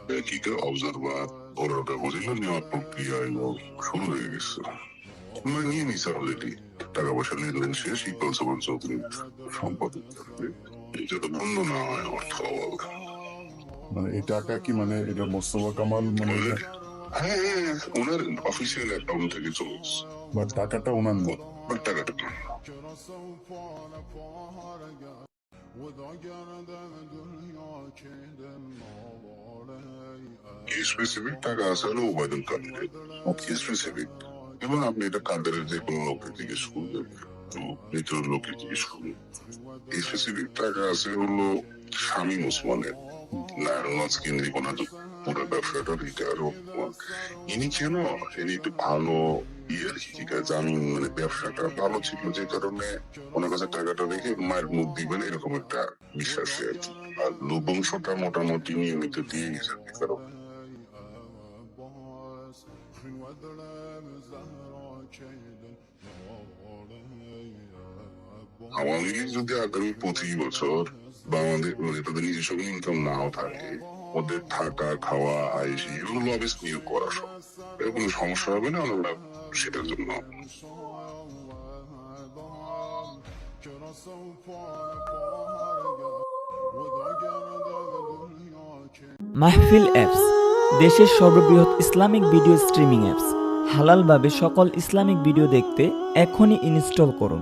dakika observar orada বলিলেন প্রক্রিয়া এবং শুরু হয়ে গেছে। তোমরা নিয়ে নিস অলরেডি টাকা পয়সা লেনদেন শেষ। ইকবাল সামান চৌধুরী সম্পাদক থাকবে। এটা তো বন্ধ না হয় অর্থ অভাব। মানে এই টাকা কি মানে এটা মোস্তফা কামাল মানে হ্যাঁ হ্যাঁ, ওনার অফিসিয়াল অ্যাকাউন্ট থেকে চলে এসছে। বা টাকাটা ওনার না? বাট টাকাটা স্পেসিফিক টাকা আছে হলো ওবায়দুল কাদেরের, স্পেসিফিক। এবং আপনি এটা কাদেরের যে কোনো লোককে জিজ্ঞেস করবেন, মৃত্যুর লোককে জিজ্ঞেস করবেন। স্পেসিফিক টাকা আছে হলো শামীম ওসমানের, নারায়ণগঞ্জ কেন্দ্রিক ওনার পুরো ব্যবসাটা রিটায়ার। ইনি কেন ইনি একটু ভালো আর কি জামিন, মানে ব্যবসাটা ভালো ছিল যে কারণে ওনার কাছে টাকাটা রেখে মায়ের মুখ দিবেন এরকম একটা বিশ্বাসে আর কি। আর লুবংশটা মোটামুটি নিয়মিত দিয়ে গেছে কারণ আওয়ামী লীগ যদি আগামী 25 বছর বা আমাদের তাদের নিজস্ব ইনকাম নাও থাকে, ওদের থাকা খাওয়া আইসি এগুলো লবিস্ট নিয়োগ করা সব, এর কোনো সমস্যা হবে না। আমরা সেটার জন্য মাহফিল অ্যাপস, দেশের সর্ববৃহৎ ইসলামিক ভিডিও স্ট্রিমিং অ্যাপস। হালালভাবে সকল ইসলামিক ভিডিও দেখতে এখনই ইনস্টল করুন।